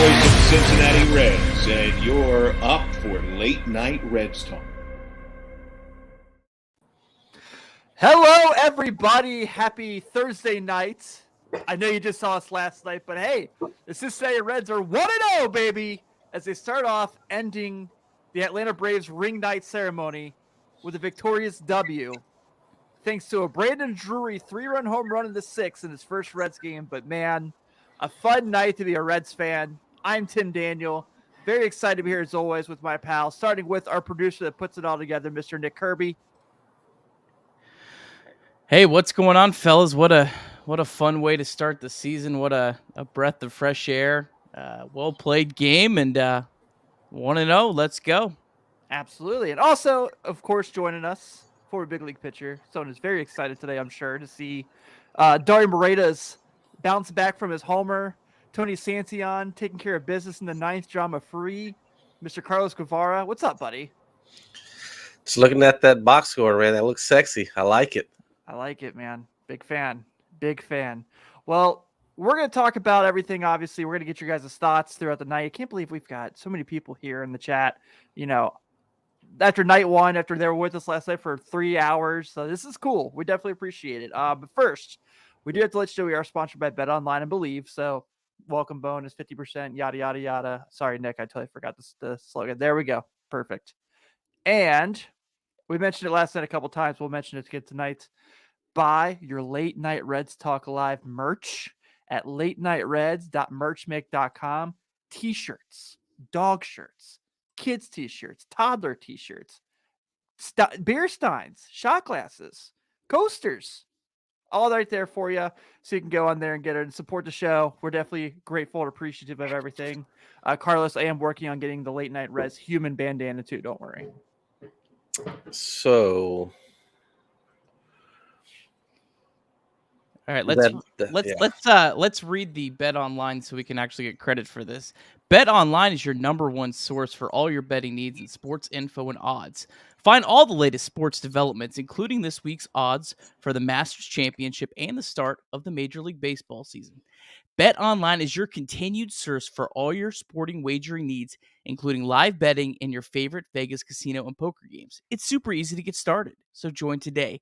Voice of the Cincinnati Reds, and you're up for Late Night Reds Talk. Hello, everybody. Happy Thursday night. I know you just saw us last night, but hey, the Cincinnati Reds are 1-0, baby, as they start off ending the Atlanta Braves ring night ceremony with a victorious W, thanks to a Brandon Drury 3-run home run in the sixth in his first Reds game. But man, a fun night to be a Reds fan. I'm Tim Daniel. Very excited to be here as always with my pal, starting with our producer that puts it all together, Mr. Nick Kirby. Hey, what's going on, fellas? What a fun way to start the season. What a breath of fresh air. Well-played game, and 1-0. Let's go. Absolutely. And also, of course, joining us, former big league pitcher. Someone is very excited today, I'm sure, to see Dario Moreta's bounce back from his homer. Tony Santillan taking care of business in the ninth, drama-free. Mr. Carlos Guevara. What's up, buddy? Just looking at that box score, man. That looks sexy. I like it. I like it, man. Big fan. Big fan. Well, we're going to talk about everything, obviously. We're going to get your guys' thoughts throughout the night. I can't believe we've got so many people here in the chat. You know, after night one, after they were with us last night for 3 hours. So this is cool. We definitely appreciate it. But first, we do have to let you know we are sponsored by Bet Online and Believe. So welcome bonus, 50%, yada, yada, yada. Sorry, Nick, I totally forgot the slogan. There we go. Perfect. And we mentioned it last night a couple times. We'll mention it again tonight. Buy your Late Night Reds Talk Live merch at latenighreds.merchmake.com. T-shirts, dog shirts, kids t-shirts, toddler t-shirts, beer steins, shot glasses, coasters, all right there for you. So you can go on there and get it and support the show. We're definitely grateful and appreciative of everything. Carlos, I am working on getting the Late Night Reds human bandana too. Don't worry. So, all right, let's read the Bet Online so we can actually get credit for this. Bet Online is your number one source for all your betting needs and sports info and odds. Find all the latest sports developments, including this week's odds for the Masters Championship and the start of the Major League Baseball season. Bet Online is your continued source for all your sporting wagering needs, including live betting and your favorite Vegas casino and poker games. It's super easy to get started, so join today.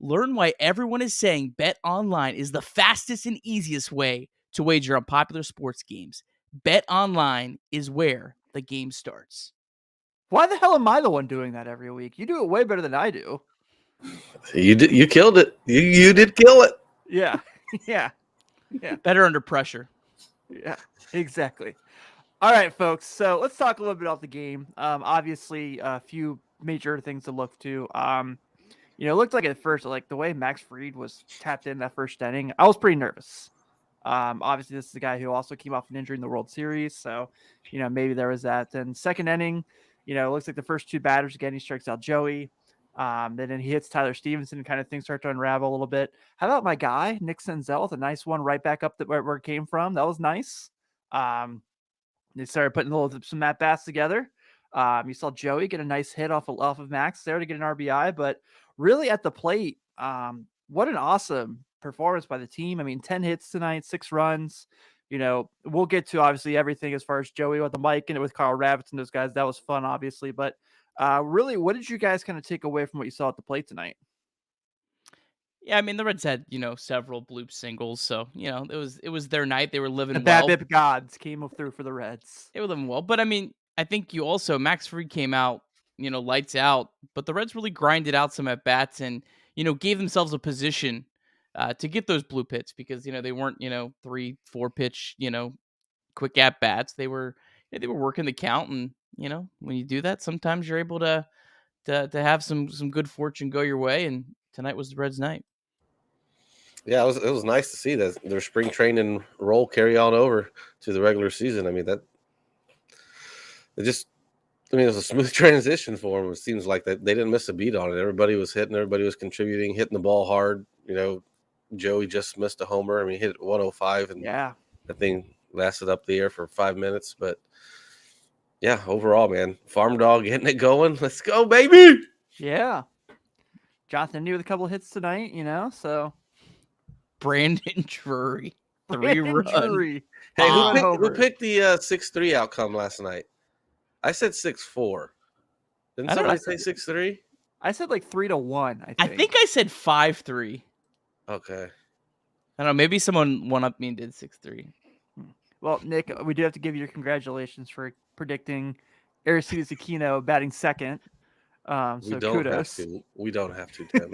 Learn why everyone is saying Bet Online is the fastest and easiest way to wager on popular sports games. Bet Online is where the game starts. Why the hell am I the one doing that every week? You do it way better than I do. You killed it. You did kill it. Yeah. Yeah. Better under pressure. Yeah, exactly. All right, folks. So let's talk a little bit about the game. Obviously, a few major things to look to. It looked like at first, like the way Max Fried was tapped in that first inning, I was pretty nervous. Obviously, this is a guy who also came off an injury in the World Series. So, maybe there was that. Then second inning, it looks like the first two batters, again, he strikes out Joey. Then he hits Tyler Stevenson and kind of things start to unravel a little bit. How about my guy, Nick Senzel, with a nice one right back up where it came from? That was nice. They started putting some at-bats together. You saw Joey get a nice hit off of Max there to get an RBI, but really at the plate, what an awesome performance by the team. I mean, 10 hits tonight, 6 runs. We'll get to obviously everything as far as Joey with the mic and with Carl Ravitz and those guys. That was fun, obviously. But really, what did you guys kind of take away from what you saw at the plate tonight? Yeah, I mean the Reds had several bloop singles, so it was their night. They were living The well. BABIP gods came through for the Reds. They were living well, but I mean, I think you also Max Fried came out, lights out, but the Reds really grinded out some at bats and gave themselves a position to get those blue hits because they weren't 3-4 pitch quick at bats. They were working the count, and when you do that, sometimes you're able to have some good fortune go your way. And tonight was the Reds' night. Yeah, it was nice to see that their spring training role carry on over to the regular season. I mean, it was a smooth transition for them. It seems like that they didn't miss a beat on it. Everybody was hitting, everybody was contributing, hitting the ball hard. Joey just missed a homer. I mean, he hit 105, and that thing lasted up the air for 5 minutes. But yeah, overall, man, farm dog getting it going. Let's go, baby. Yeah. Jonathan New with a couple hits tonight, so. Brandon Drury, 3-run. Hey, who picked the 6-3 outcome last night? I said 6-4. Didn't somebody say 6-3? I said like 3-1. I think I said 5-3. Okay. I don't know. Maybe someone one up me and did 6-3. Well, Nick, we do have to give you congratulations for predicting Aristides Aquino batting second. So kudos. We don't have to, Tim.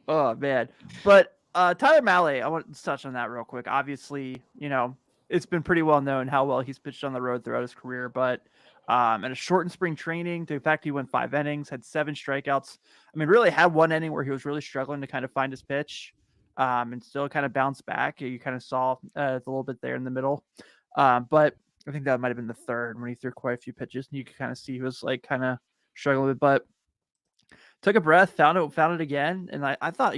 Oh, man. But Tyler Mahle, I want to touch on that real quick. Obviously, it's been pretty well known how well he's pitched on the road throughout his career. But in a shortened spring training, the fact he went 5 innings, had 7 strikeouts. I mean, really had one inning where he was really struggling to kind of find his pitch and still kind of bounce back. You kind of saw a little bit there in the middle. But I think that might have been the third when he threw quite a few pitches. And you could kind of see he was like kind of struggling with it. But took a breath, found it again. And I thought,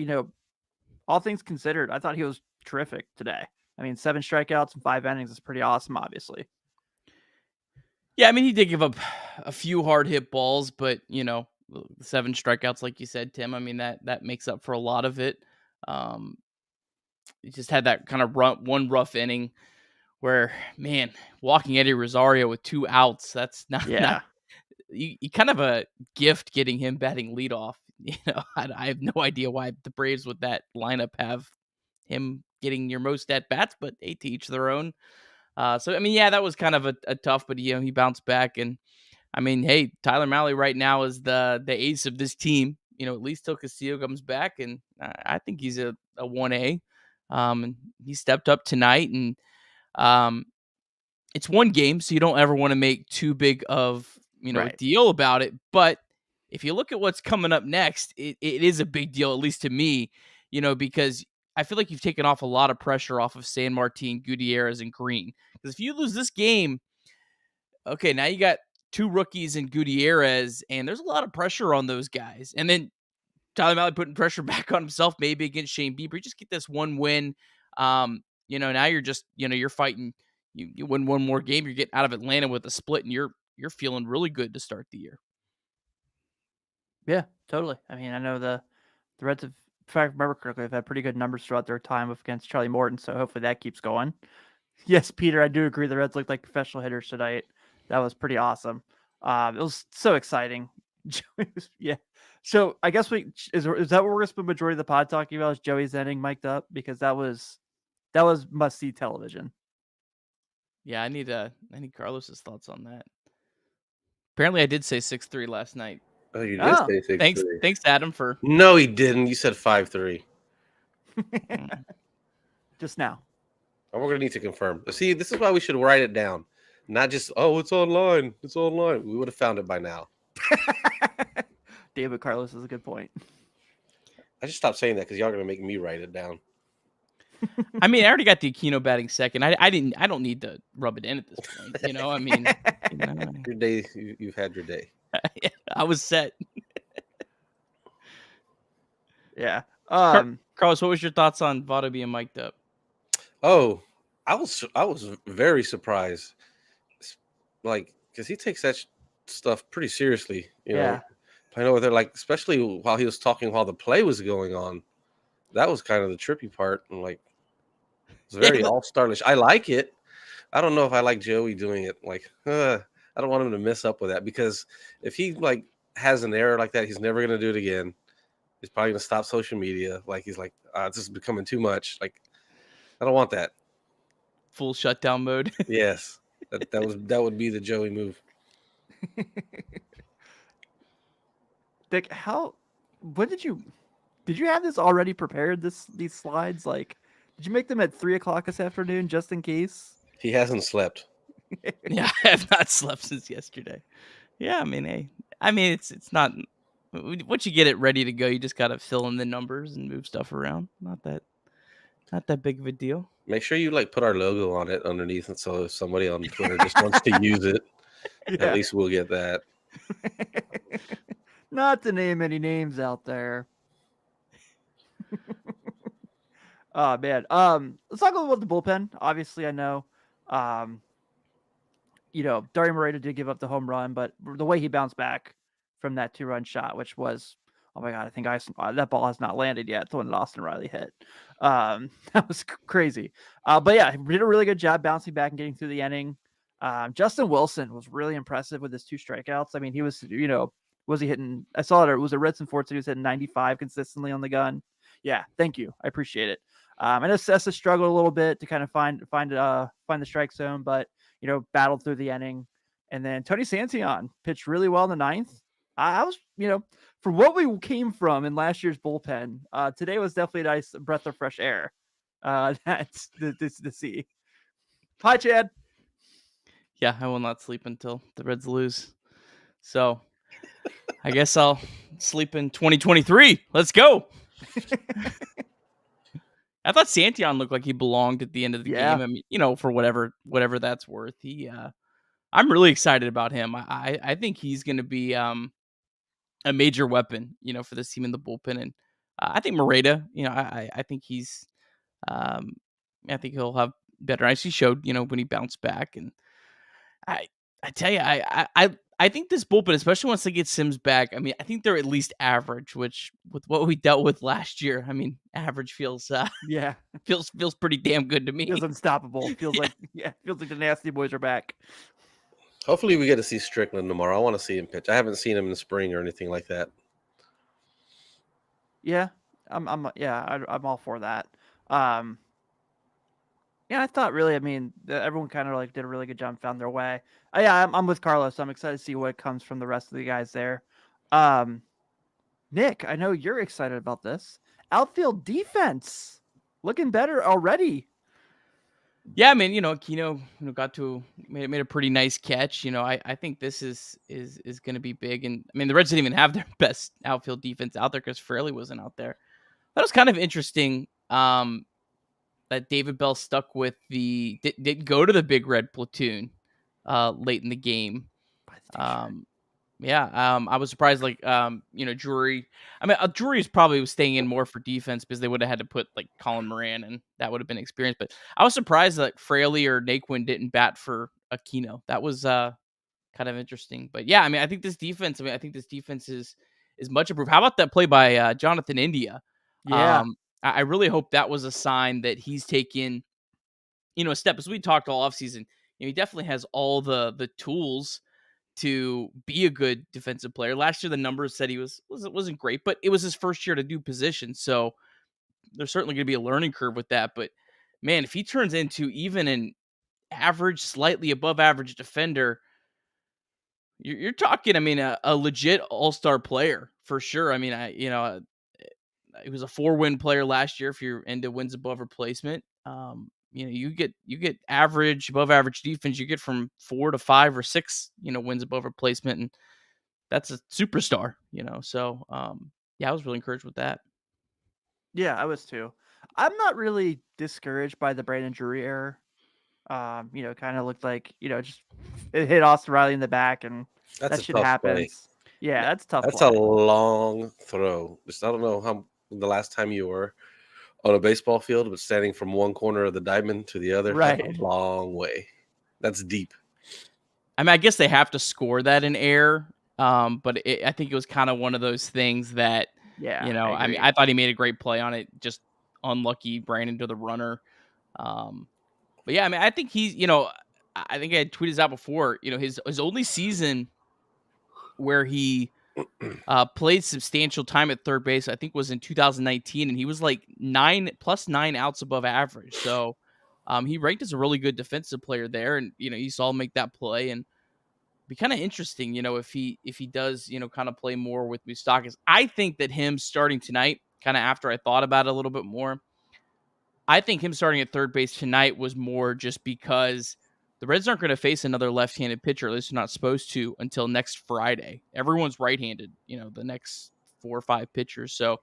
all things considered, I thought he was terrific today. I mean, 7 strikeouts and 5 innings is pretty awesome, obviously. Yeah, I mean, he did give up a few hard hit balls, but 7 strikeouts, like you said, Tim. I mean, that makes up for a lot of it. He just had that kind of one rough inning where, man, walking Eddie Rosario with 2 outs, that's not you kind of a gift getting him batting leadoff. I have no idea why the Braves with that lineup have him getting your most at bats, but hey, to each their own. So I mean, yeah, that was kind of a tough, but he bounced back, and I mean, hey, Tyler Mahle right now is the ace of this team. At least till Castillo comes back, and I think he's a 1A. And he stepped up tonight, and it's one game, so you don't ever want to make too big of a deal about it. But if you look at what's coming up next, it is a big deal, at least to me, because I feel like you've taken off a lot of pressure off of San Martin, Gutierrez, and Green. Because if you lose this game, okay, now you got 2 rookies in Gutierrez, and there's a lot of pressure on those guys. And then Tyler Mahle putting pressure back on himself, maybe against Shane Bieber. You just get this one win. Now you're just, you're fighting. You win one more game, you get out of Atlanta with a split, and you're feeling really good to start the year. Yeah, totally. I mean, I know the Reds have, if I remember correctly, they've had pretty good numbers throughout their time against Charlie Morton, so hopefully that keeps going. Yes, Peter, I do agree. The Reds looked like professional hitters tonight. That was pretty awesome. It was so exciting. Yeah. So I guess is that what we're going to spend the majority of the pod talking about? Is Joey's inning mic'd up? Because that was must see television. Yeah, I need Carlos's thoughts on that. Apparently, I did say 6-3 last night. Oh, you did say 6-3. Thanks, Adam. No, he didn't. You said 5-3. Just now. And we're gonna need to confirm. See, this is why we should write it down, not just it's online. It's online. We would have found it by now. David Carlos is a good point. I just stopped saying that because y'all are gonna make me write it down. I mean, I already got the Aquino batting second. I don't need to rub it in at this point. I mean, your day. You've had your day. I was set. Yeah. Carlos, what was your thoughts on Votto being mic'd up? Oh, I was very surprised, like because he takes that stuff pretty seriously. You know, I know they're like, especially while he was talking while the play was going on. That was kind of the trippy part. And like, it's very all-starlish. I like it. I don't know if I like Joey doing it. Like, I don't want him to mess up with that, because if he like has an error like that, he's never going to do it again. He's probably going to stop social media. Like, he's like, this is becoming too much. Like, I don't want that. Full shutdown mode. Yes, that would be the Joey move. Dick, when did you have this already prepared? These slides, like, did you make them at 3:00 this afternoon just in case? He hasn't slept. Yeah, I have not slept since yesterday. Yeah, I mean, hey, it's not. Once you get it ready to go, you just gotta fill in the numbers and move stuff around. Not that big of a deal. Make sure you like put our logo on it underneath, and so if somebody on Twitter just wants to use it, at least we'll get that. Not to name any names out there. Oh man. Let's talk a little about the bullpen. Obviously, I know, Dario Moreta did give up the home run, but the way he bounced back from that 2-run shot, which was, oh my God, I think that ball has not landed yet. It's the one that Austin Riley hit. That was crazy. But yeah, he did a really good job bouncing back and getting through the inning. Justin Wilson was really impressive with his 2 strikeouts. I mean, he was, was he hitting? I saw it. It was a Red and Forts. He was hitting 95 consistently on the gun. Yeah, thank you. I appreciate it. I know Sessa struggled a little bit to kind of find the strike zone, but battled through the inning. And then Tony Santillan pitched really well in the 9th. I was, from what we came from in last year's bullpen, today was definitely a nice breath of fresh air. That's to see. Hi, Chad. Yeah, I will not sleep until the Reds lose. So I guess I'll sleep in 2023. Let's go. I thought Santillan looked like he belonged at the end of the game. I mean, for whatever that's worth. I'm really excited about him. I think he's going to be a major weapon, for this team in the bullpen. And I think Moreta, I think he's, I think he'll have better nights. He showed, when he bounced back. And I tell you, I think this bullpen, especially once they get Sims back, I mean, I think they're at least average, which with what we dealt with last year, I mean, average feels feels pretty damn good to me. Feels unstoppable. Feels like the Nasty Boys are back. Hopefully we get to see Strickland tomorrow. I want to see him pitch. I haven't seen him in the spring or anything like that. Yeah, I'm all for that. Yeah, I thought really, I mean, everyone kind of like did a really good job, found their way. I'm with Carlos. I'm excited to see what comes from the rest of the guys there. Nick, I know you're excited about this. Outfield defense looking better already. Yeah, I mean, Aquino made a pretty nice catch. I think this is going to be big. And I mean, the Reds didn't even have their best outfield defense out there because Fraley wasn't out there. That was kind of interesting. That David Bell stuck with didn't go to the Big Red platoon late in the game. I was surprised. Like, Drury. I mean, Drury probably was staying in more for defense because they would have had to put like Colin Moran, and that would have been experience. But I was surprised that Fraley or Naquin didn't bat for Aquino. That was kind of interesting. But yeah, I mean, I think this defense is much improved. How about that play by Jonathan India? Yeah. I really hope that was a sign that he's taken, a step. As we talked all offseason, he definitely has all the tools to be a good defensive player. Last year, the numbers said he wasn't great, but it was his first year to do position. So there's certainly going to be a learning curve with that. But man, if he turns into even an average, slightly above average defender, you're talking, I mean, a legit all-star player for sure. I mean, he was a 4-win player last year. If you're into wins above replacement, you get average, above average defense. You get from 4 to 5 or 6, wins above replacement, and that's a superstar. So I was really encouraged with that. Yeah, I was too. I'm not really discouraged by the Brandon Drury error. Kind of looked like just it hit Austin Riley in the back, and that shit happens. Play. Yeah, that's tough. That's a long throw. Just I don't know how the last time you were on a baseball field, but standing from one corner of the diamond to the other, right? That's a long way. That's deep. I mean, I guess they have to score that in air But I think it was kind of one of those things that, I mean, I thought he made a great play on it. Just unlucky, ran into the runner. But yeah, I mean, I think he's, I think I had tweeted this out before, his only season where he played substantial time at third base, I think was in 2019, and he was like 9 outs above average. So he ranked as a really good defensive player there, and you saw him make that play, and be kind of interesting, if he does, kind of play more with Moustakas. I think that him starting tonight, kind of after I thought about it a little bit more, I think him starting at third base tonight was more just because the Reds aren't going to face another left-handed pitcher, at least they're not supposed to, until next Friday. Everyone's right-handed, the next 4 or 5 pitchers. So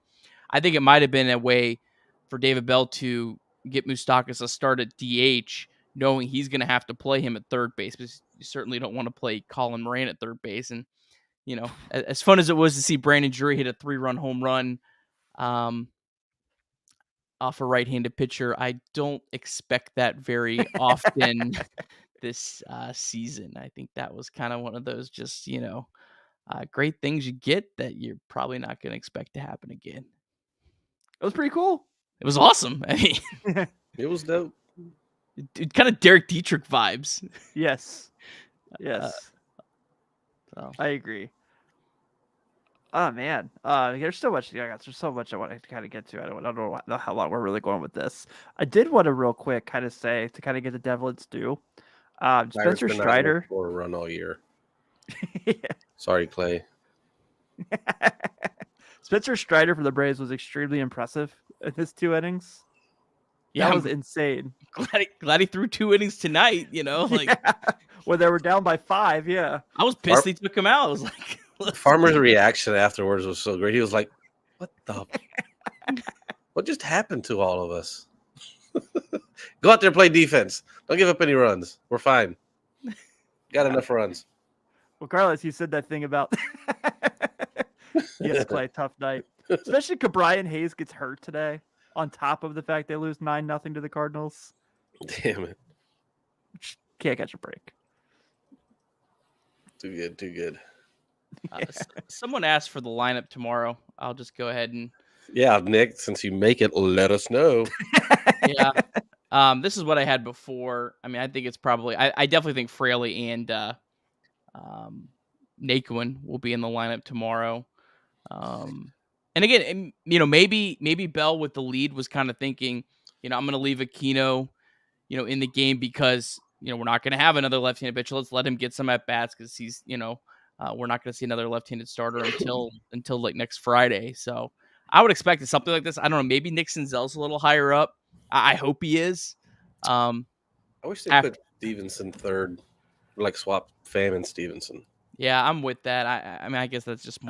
I think it might have been a way for David Bell to get Moustakas a start at DH, knowing he's going to have to play him at third base, because you certainly don't want to play Colin Moran at third base. And, as fun as it was to see Brandon Drury hit a 3-run home run off a right-handed pitcher, I don't expect that very often this season. I think that was kind of one of those just, great things you get that you're probably not going to expect to happen again. It was pretty cool. It was awesome. I mean, it was dope. It kind of Derek Dietrich vibes. Yes. So. I agree. Oh man, there's so much. There's so much I want to kind of get to. I don't know how long we're really going with this. I did want to real quick kind of say to kind of get the devil its due. Spencer Strider for a run all year. Yeah. Sorry, Clay. Spencer Strider for the Braves was extremely impressive in his 2 innings. Yeah, that was insane. Glad he threw 2 innings tonight. When they were down by 5. Yeah, I was pissed he took him out. I was like. Farmer's reaction afterwards was so great. He was like, what just happened to all of us? Go out there and play defense. Don't give up any runs. We're fine. Got enough runs. Well, Carlos, you said that thing about yes, Clay, tough night. Especially because Brian Hayes gets hurt today, on top of the fact they lose 9-0 to the Cardinals. Damn it. Can't catch a break. Too good. Someone asked for the lineup tomorrow. I'll just go ahead and Nick, since you make it, let us know. This is what I had before. I mean, I think it's probably I definitely think Fraley and Naquin will be in the lineup tomorrow. And again, maybe Bell with the lead was kind of thinking, I'm going to leave Aquino, in the game because we're not going to have another left-handed pitcher. Let's let him get some at bats because he's we're not going to see another left-handed starter until like next Friday. So I would expect something like this. I don't know. Maybe Nick Senzel's a little higher up. I hope he is. I wish they put Stevenson third, like swap Pham and Stevenson. Yeah, I'm with that. I mean, I guess that's just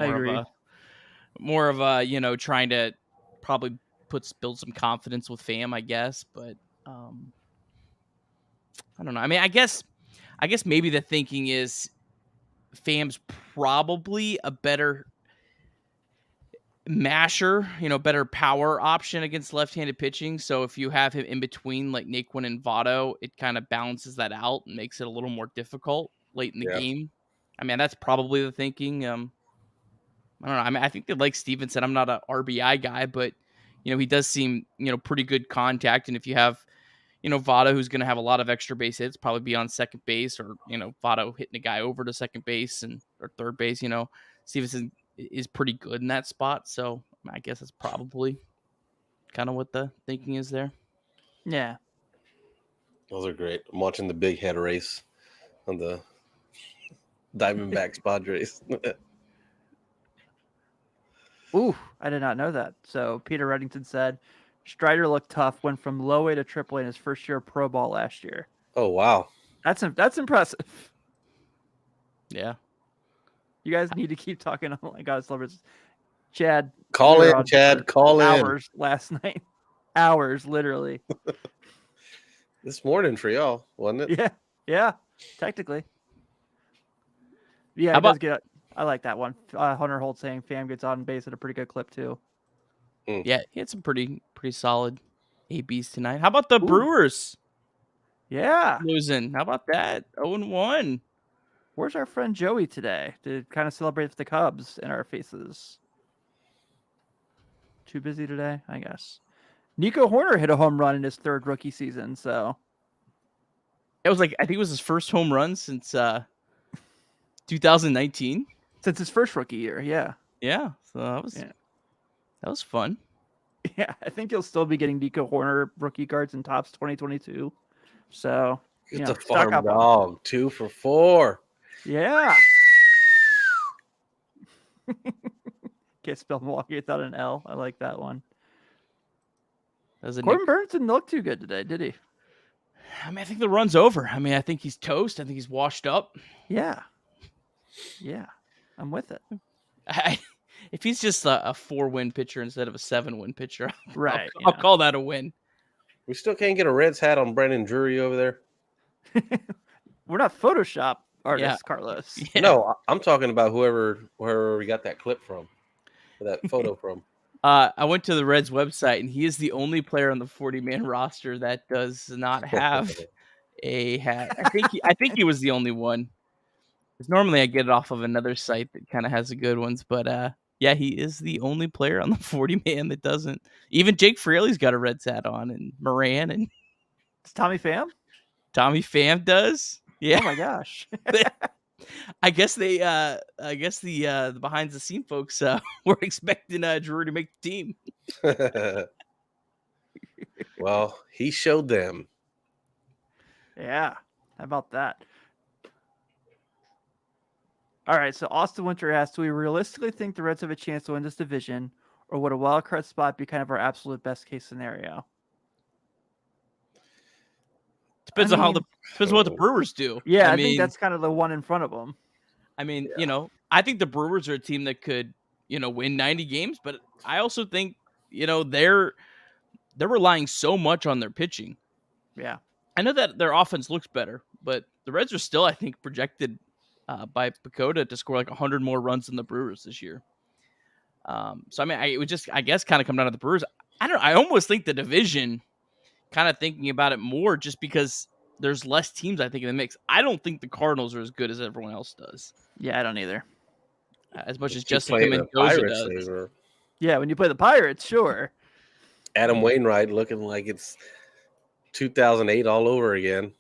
more of a trying to probably build some confidence with Pham, I guess. But I don't know. I mean, I guess maybe the thinking is Pham's probably a better masher, better power option against left-handed pitching. So if you have him in between like Naquin and Votto, it kind of balances that out and makes it a little more difficult late in the game. I mean, that's probably the thinking. I don't know. I mean, I think they like Stevenson. I'm not an RBI guy, but he does seem pretty good contact. And if you have Votto, who's going to have a lot of extra base hits, probably be on second base, or Votto hitting a guy over to second base or third base. Stevenson is pretty good in that spot, so I guess that's probably kind of what the thinking is there. Yeah, those are great. I'm watching the big head race on the Diamondbacks Padres. Ooh, I did not know that. So Peter Reddington said Strider looked tough, went from low A to triple A in his first year of pro ball last year. Oh wow, that's impressive. Yeah, you guys need to keep talking on like God's lovers. Chad, call in. Chad, call in. Hours last night, hours literally. This morning for y'all, wasn't it? Yeah, technically. Yeah, I like that one. Hunter Holt saying Pham gets on base at a pretty good clip too. Yeah, he had some pretty solid ABs tonight. How about the Brewers? Yeah, losing. How about that? 0-1. Where's our friend Joey today to kind of celebrate the Cubs in our faces? Too busy today, I guess. Nico Horner hit a home run in his 3rd rookie season, so it was I think it was his first home run since 2019. Since his first rookie year, yeah. Yeah, so that was fun. Yeah, I think he'll still be getting Nico Horner rookie cards in Topps 2022. So it's a farm dog, 2 for 4. Yeah. Can't spell Milwaukee without an L. I like that one. Corbin Burns didn't look too good today, did he? I mean, I think the run's over. I mean, I think he's toast. I think he's washed up. Yeah, I'm with it. If he's just a 4-win pitcher instead of a 7-win pitcher, right? I'll call that a win. We still can't get a Reds hat on Brandon Drury over there. We're not Photoshop artists, Carlos. Yeah. No, I'm talking about whoever we got that clip from, that photo from. I went to the Reds website, and he is the only player on the 40-man roster that does not have a hat. I think he was the only one. Because normally I get it off of another site that kind of has the good ones, but yeah, he is the only player on the 40-man that doesn't. Even Jake Fraley's got a Reds hat on, and Moran, and it's Tommy Pham. Tommy Pham does. Yeah. Oh my gosh. I guess the behind the scene folks were expecting Drew to make the team. Well, he showed them. Yeah. How about that? All right, so Austin Winter asks, do we realistically think the Reds have a chance to win this division, or would a wild card spot be kind of our absolute best case scenario? Depends on what the Brewers do. Yeah, I think that's kind of the one in front of them. I mean, I think the Brewers are a team that could, win 90 games, but I also think, they're relying so much on their pitching. Yeah. I know that their offense looks better, but the Reds are still, I think, projected by Pacoda to score like 100 more runs than the Brewers this year. So, I mean, it would just, I guess, kind of come down to the Brewers. I almost think the division, kind of thinking about it more, just because there's less teams, I think, in the mix. I don't think the Cardinals are as good as everyone else does. Yeah, I don't either. As much as Jessica Mendoza does. Yeah, when you play the Pirates, sure. Adam Wainwright looking like it's 2008 all over again.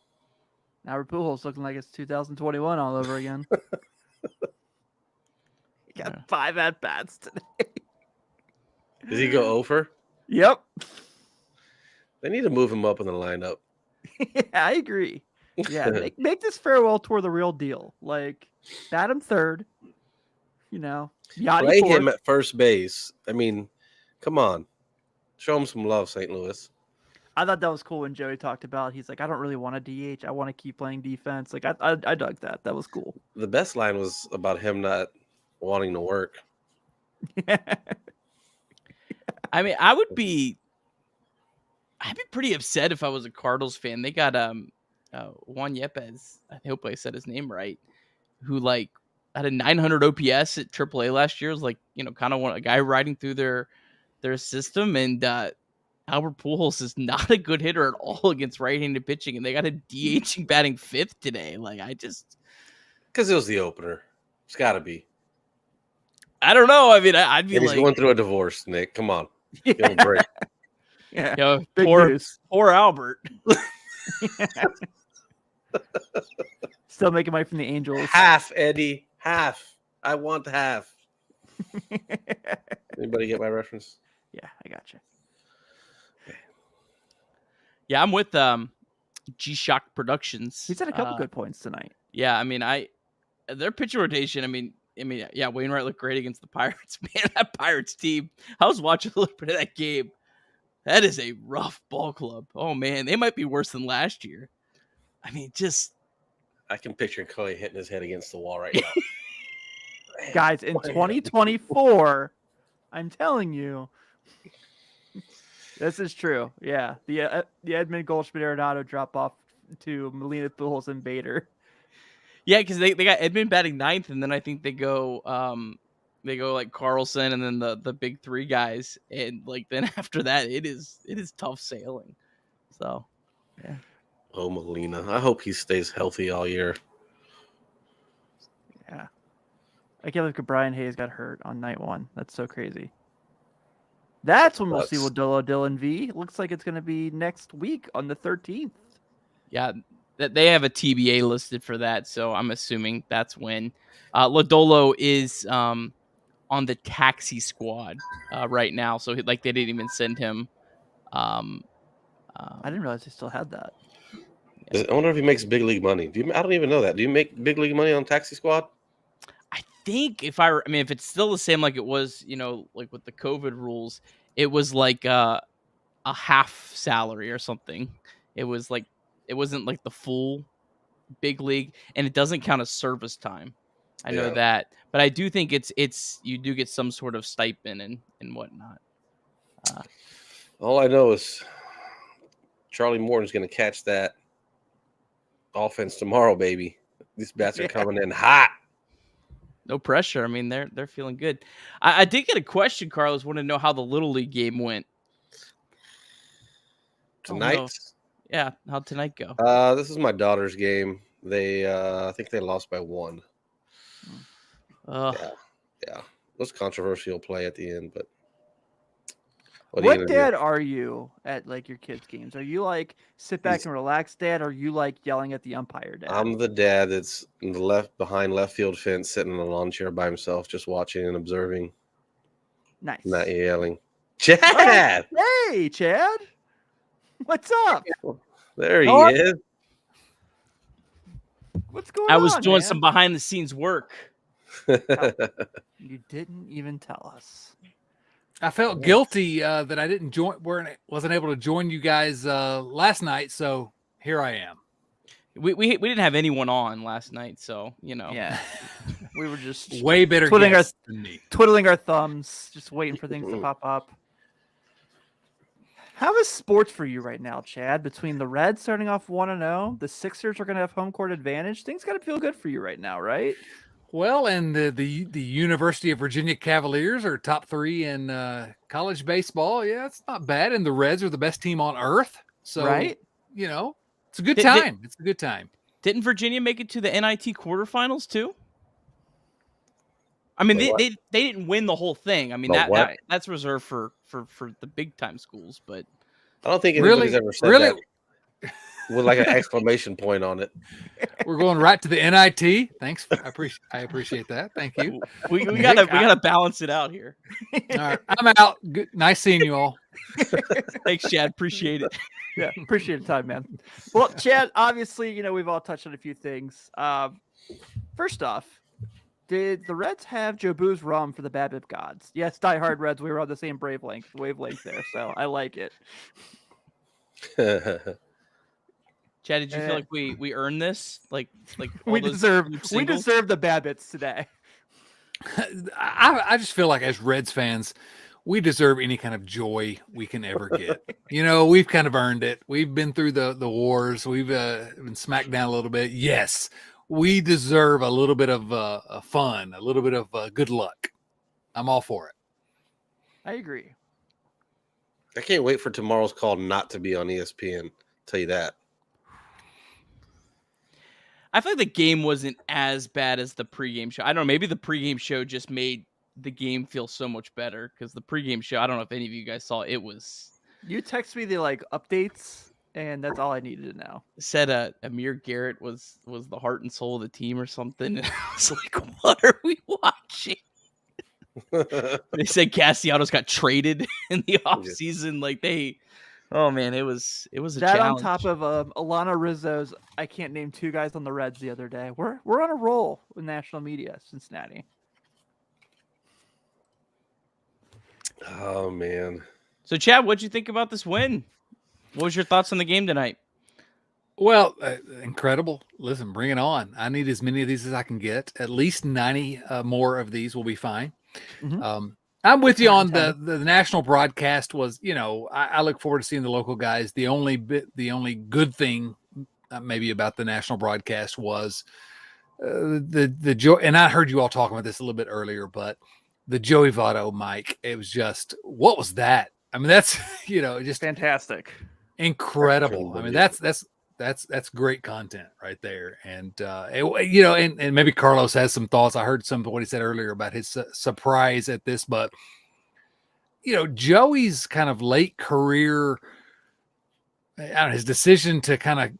Albert Pujols looking like it's 2021 all over again. He got 5 at-bats today. Does he go over? Yep. They need to move him up in the lineup. Yeah, I agree. Yeah, make this farewell tour the real deal. Like, bat him third. Play him at first base. I mean, come on. Show him some love, St. Louis. I thought that was cool when Joey talked about, he's like, I don't really want a DH. I want to keep playing defense. Like, I dug that. That was cool. The best line was about him not wanting to work. I mean, I'd be pretty upset if I was a Cardinals fan. They got Juan Yepes, I hope I said his name right, who had a 900 OPS at AAA last year. It was kind of a guy riding through their system, and Albert Pujols is not a good hitter at all against right-handed pitching, and they got him DHing batting 5th today. Because it was the opener. It's got to be. I don't know. I mean, I'd be he's going through a divorce, Nick. Come on. Give him a break. Yeah. Poor Albert. Still making money from the Angels. Half, Eddie. Half. I want half. Anybody get my reference? Yeah, I got you. Yeah, I'm with G-Shock Productions. He's had a couple good points tonight. Yeah, I mean, their pitcher rotation, I mean, yeah, Wainwright looked great against the Pirates. Man, that Pirates team. I was watching a little bit of that game. That is a rough ball club. Oh, man, they might be worse than last year. I mean, I can picture Clay hitting his head against the wall right now. Guys, in 2024, I'm telling you, this is true. Yeah, the Edmund Goldschmidt Arenado drop off to Melina Pujols and Bader. Yeah, because they got Edmund batting 9th, and then I think they go like Carlson, and then the big 3 guys, and then after that it is tough sailing. So, yeah. Oh, Molina. I hope he stays healthy all year. I can't believe Brian Hayes got hurt on night 1. That's so crazy. That's when we'll see Wadolo Dylan V. Looks like it's going to be next week on the 13th. Yeah, they have a TBA listed for that, so I'm assuming that's when. Lodolo is on the taxi squad right now, so they didn't even send him. I didn't realize they still had that. Yeah. I wonder if he makes big league money. I don't even know that. Do you make big league money on taxi squad? I think if it's still the same like it was, like with the COVID rules, it was like a half salary or something. It was like it wasn't like the full big league, and it doesn't count as service time. I know that, but I do think it's you do get some sort of stipend and whatnot. All I know is Charlie Morton's going to catch that offense tomorrow, baby. These bats are coming in hot. No pressure. I mean, they're feeling good. I did get a question, Carlos. Want to know how the Little League game went tonight? Yeah, how'd tonight go? This is my daughter's game. They I think they lost by 1. Yeah. It was controversial play at the end, but what dad are you at like your kids' games? Are you like sit back and relax dad, or are you like yelling at the umpire dad? I'm the dad that's in the behind left field fence, sitting in a lawn chair by himself, just watching and observing. Nice. Not yelling. Chad! Oh, hey, Chad. What's up? There he is. What's going on? I was doing some behind the scenes work. You didn't even tell us. I felt guilty that I wasn't able to join you guys last night, so here I am. We didn't have anyone on last night, so Yeah, we were just way better than me. Twiddling our thumbs, just waiting for things to pop up. How is sports for you right now, Chad? Between the Reds starting off 1-0, the Sixers are going to have home court advantage. Things got to feel good for you right now, right? Well, and the University of Virginia Cavaliers are top 3 in college baseball. Yeah, it's not bad. And the Reds are the best team on earth. So, right? It's a good time. It's a good time. Didn't Virginia make it to the NIT quarterfinals too? I mean, they didn't win the whole thing. I mean, that's reserved for the big time schools. But I don't think anybody's ever said that with like an exclamation point on it. We're going right to the NIT. Thanks. I appreciate that. Thank you. We gotta balance it out here. All right, I'm out. Good. Nice seeing you all. Thanks, Chad. Appreciate it. Yeah, appreciate the time, man. Well, Chad, obviously, we've all touched on a few things. First off, did the Reds have Joe Boo's rum for the BABIP gods? Yes, diehard Reds. We were on the same wavelength there, so I like it. Chad, did you feel like we earned this? Like we deserve the BABIPs today. I just feel like as Reds fans, we deserve any kind of joy we can ever get. We've kind of earned it. We've been through the wars. We've been smacked down a little bit. Yes, we deserve a little bit of fun, a little bit of good luck. I'm all for it. I agree. I can't wait for tomorrow's call not to be on ESPN. I'll tell you that. I feel like the game wasn't as bad as the pregame show. I don't know. Maybe the pregame show just made the game feel so much better because the pregame show, I don't know if any of you guys saw it. You text me the updates, and that's all I needed to know. Said Amir Garrett was the heart and soul of the team or something. And I was like, what are we watching? They said Castellanos got traded in the offseason. Oh man, it was a that challenge. On top of Alana Rizzo's, I can't name 2 guys on the Reds the other day. We're on a roll with national media, Cincinnati. Oh man. So Chad, what'd you think about this win? What was your thoughts on the game tonight? Well, incredible. Listen, bring it on. I need as many of these as I can get. At least 90 more of these will be fine. Mm-hmm. I'm with you on the national broadcast was, I look forward to seeing the local guys. The only good thing maybe about the national broadcast was the Joe. And I heard you all talking about this a little bit earlier, but the Joey Votto mic, it was just, what was that? I mean, that's, just fantastic. Incredible. I mean, that's that's great content right there. And you know, and maybe Carlos has some thoughts. I heard some of what he said earlier about his surprise at this, but you know, Joey's kind of late career, I don't know, his decision to kind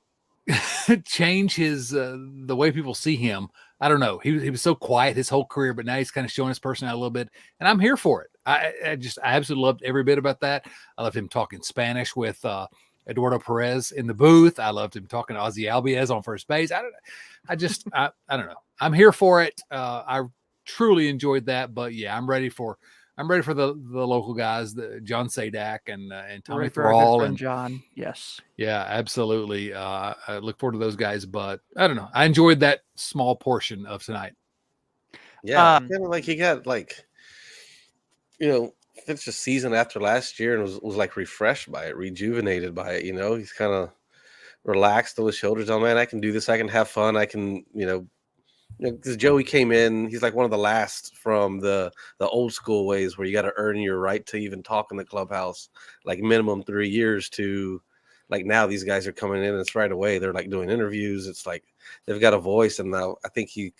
of change his the way people see him. I don't know. He was so quiet his whole career, but now he's kind of showing his personality a little bit, and I'm here for it. I absolutely loved every bit about that. I loved him talking Spanish with Eduardo Perez in the booth. I loved him talking to Ozzy Albies on first base. I don't know. I'm here for it. I truly enjoyed that, but yeah, I'm ready for the local guys, the John Sadak and Tommy Thrall and John. Yes. Yeah, absolutely. I look forward to those guys, but I don't know. I enjoyed that small portion of tonight. Yeah, kind of like he got finished the season after last year and was like refreshed by it, rejuvenated by it. You know, he's kind of relaxed on his shoulders. Oh man, I can do this. I can have fun. I can, because Joey came in, he's like one of the last from the old school ways where you got to earn your right to even talk in the clubhouse, like minimum 3 years to like now these guys are coming in and it's right away. They're like doing interviews. It's like they've got a voice, and now I think he's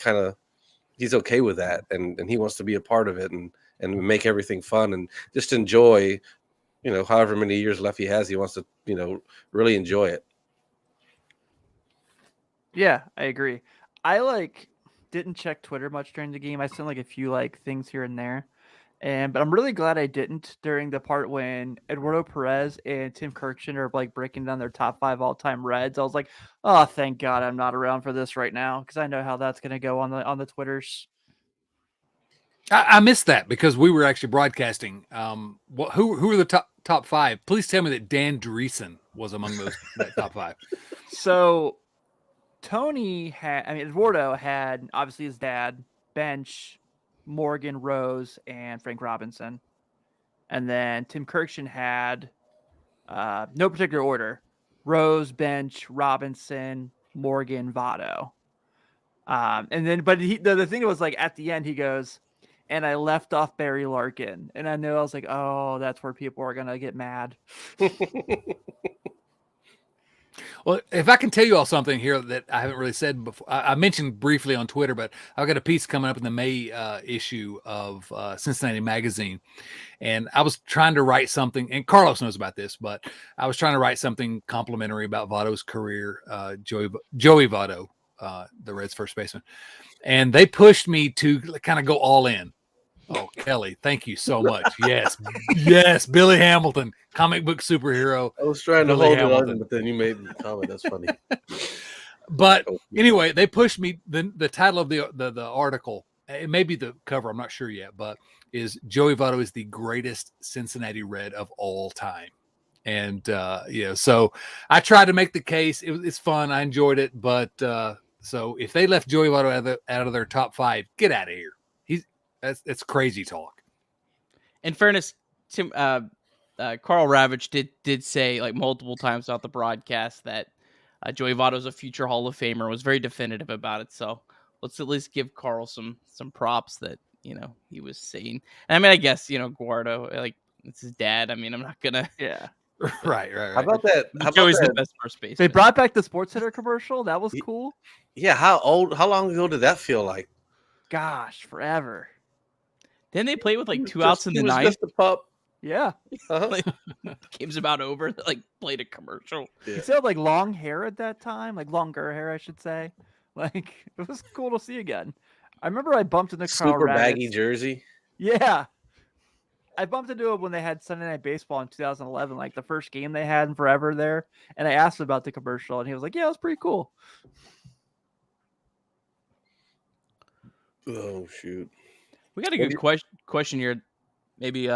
okay with that, and he wants to be a part of it and make everything fun and just enjoy, however many years left he has, he wants to, really enjoy it. Yeah, I agree. I didn't check Twitter much during the game. I sent a few things here and there. But I'm really glad I didn't during the part when Eduardo Perez and Tim Kirkshin are breaking down their top 5 all-time Reds. I was like, oh, thank God I'm not around for this right now, because I know how that's going to go on the Twitters. I missed that because we were actually broadcasting. Who are the top 5? Please tell me that Dan Dreesen was among that top 5. So Eduardo had obviously his dad, Bench, Morgan, Rose, and Frank Robinson. And then Tim Kirkshin had no particular order: Rose, Bench, Robinson, Morgan, Votto. And then, but the thing was at the end, he goes, and I left off Barry Larkin. And I was like, oh, that's where people are going to get mad. Well, if I can tell you all something here that I haven't really said before, I mentioned briefly on Twitter, but I've got a piece coming up in the May issue of Cincinnati Magazine. And I was trying to write something, and Carlos knows about this, but I was trying to write something complimentary about Votto's career, Joey Votto, the Reds first baseman. And they pushed me to kind of go all in. Oh, Kelly, thank you so much. Yes, Billy Hamilton, comic book superhero. I was trying to hold it on, but then you made the comment. That's funny. But anyway, they pushed me. The title of the article, it may be the cover, I'm not sure yet, but is Joey Votto is the greatest Cincinnati Red of all time. And so I tried to make the case. It's fun. I enjoyed it, but so if they left Joey Votto out of their top 5, get out of here. That's crazy talk. In fairness, Tim, Carl Ravitch did say multiple times throughout the broadcast that Joey Votto is a future Hall of Famer. Was very definitive about it. So let's at least give Carl some props that he was saying. And I mean, I guess Guardo, it's his dad. I mean, I'm not gonna. Yeah. Right. How about that? Joey's the best first baseman. They brought back the SportsCenter commercial. That was cool. Yeah. How long ago did that feel like? Gosh, forever. Then they played with 2 outs in the ninth. Just a pup. Yeah. Game's about over. They played a commercial. Yeah. He still had long hair at that time, longer hair, I should say. It was cool to see again. I remember I bumped into Carl super Ravitch. Baggy jersey. Yeah. I bumped into him when they had Sunday Night Baseball in 2011, the first game they had in forever there. And I asked him about the commercial, and he was like, yeah, it was pretty cool. Oh, shoot. We got a good question here. Maybe,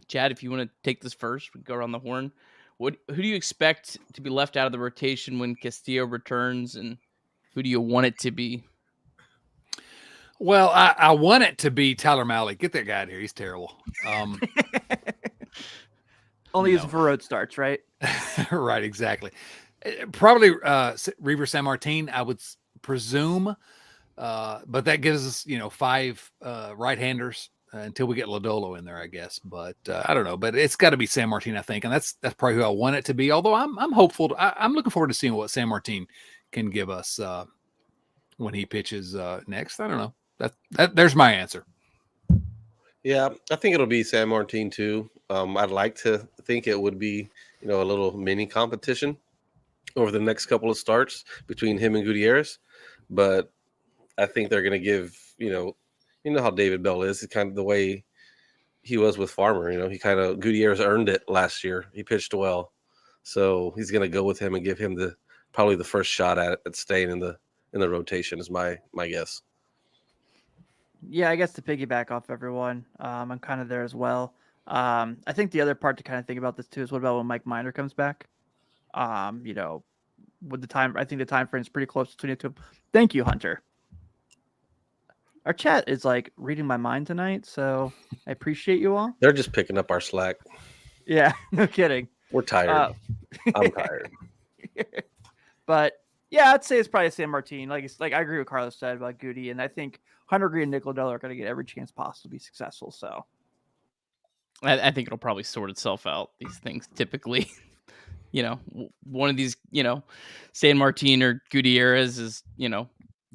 Chad, if you want to take this first, we go around the horn. Who do you expect to be left out of the rotation when Castillo returns, and who do you want it to be? Well, I want it to be Tyler Mahle. Get that guy out of here. He's terrible. Only using for road starts, right? Right, exactly. Probably Reaver San Martin, I would presume. But that gives us, 5 right-handers until we get Lodolo in there, I guess. But I don't know. But it's got to be San Martin, I think, and that's probably who I want it to be. Although I'm hopeful. I'm looking forward to seeing what San Martin can give us when he pitches next. I don't know. There's my answer. Yeah, I think it'll be San Martin too. I'd like to think it would be, a little mini competition over the next couple of starts between him and Gutierrez. But I think they're going to give, how David Bell is. It's kind of the way he was with Farmer. Gutierrez earned it last year. He pitched well. So he's going to go with him and give him probably the first shot at staying in the rotation is my guess. Yeah, I guess to piggyback off everyone, I'm kind of there as well. I think the other part to kind of think about this too is what about when Mike Minor comes back? With the time, I think the time frame is pretty close between the two. Thank you, Hunter. Our chat is like reading my mind tonight, so I appreciate you all. They're just picking up our slack. Yeah, no kidding. We're tired. I'm tired. But yeah, I'd say it's probably San Martin. Like I agree with Carlos said about Goody, and I think Hunter Green and Nick Lodolo are going to get every chance possible to be successful. So I think it'll probably sort itself out. These things typically, one of these, San Martin or Gutierrez is,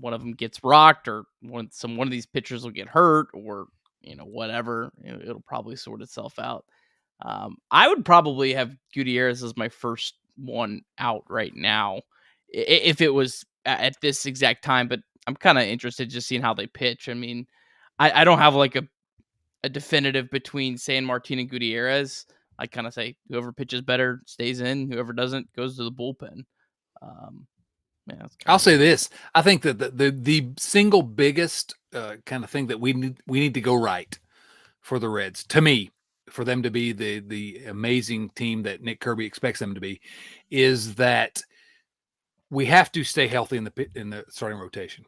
one of them gets rocked, or one of these pitchers will get hurt, or whatever. It'll probably sort itself out. I would probably have Gutierrez as my first one out right now, if it was at this exact time. But I'm kind of interested just seeing how they pitch. I mean, I don't have like a definitive between San Martin and Gutierrez. I kind of say whoever pitches better stays in, whoever doesn't goes to the bullpen. I'll say this. I think that the single biggest kind of thing that we need to go right for the Reds, to me, for them to be the amazing team that Nick Kirby expects them to be, is that we have to stay healthy in the starting rotation.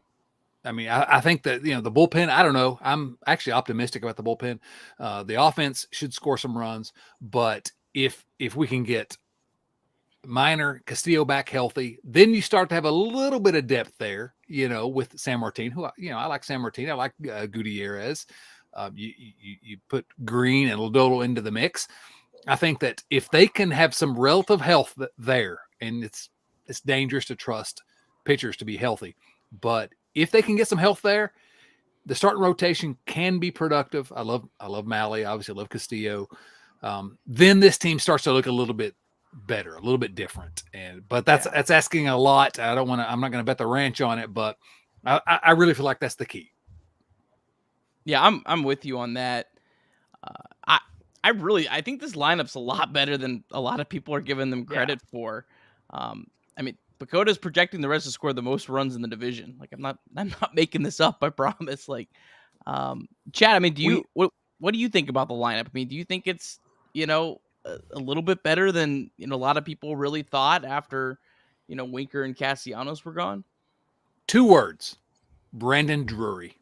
I mean, I think that, the bullpen, I don't know. I'm actually optimistic about the bullpen. The offense should score some runs, but if we can get Minor, Castillo back healthy, then you start to have a little bit of depth there, with San Martin, who, I like San Martin. I like Gutierrez. You put Green and Lodolo into the mix. I think that if they can have some relative health there, and it's dangerous to trust pitchers to be healthy, but if they can get some health there, the starting rotation can be productive. I love Malley. Obviously, I love Castillo. Then this team starts to look a little bit better, a little bit different. But that's asking a lot. I'm not going to bet the ranch on it, but I really feel like that's the key. Yeah, I'm with you on that. I think this lineup's a lot better than a lot of people are giving them credit for. I mean, Pacoda's projecting the Reds to score the most runs in the division. Like, I'm not making this up, I promise. Like, Chad, I mean, what do you think about the lineup? I mean, do you think it's, a little bit better than, a lot of people really thought after, Winker and Castellanos were gone? 2 words: Brandon Drury.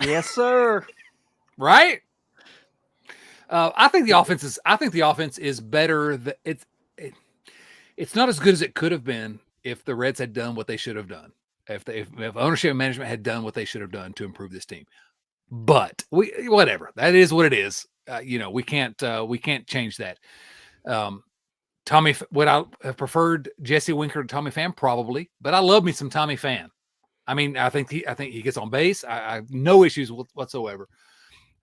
Yes, sir. Right? I think the offense is better. It's not as good as it could have been if the Reds had done what they should have done. If ownership and management had done what they should have done to improve this team. But whatever. That is what it is. We can't change that. Tommy, would I have preferred Jesse Winker to Tommy Pham? Probably, but I love me some Tommy Pham. I mean, I think he gets on base. I have no issues whatsoever.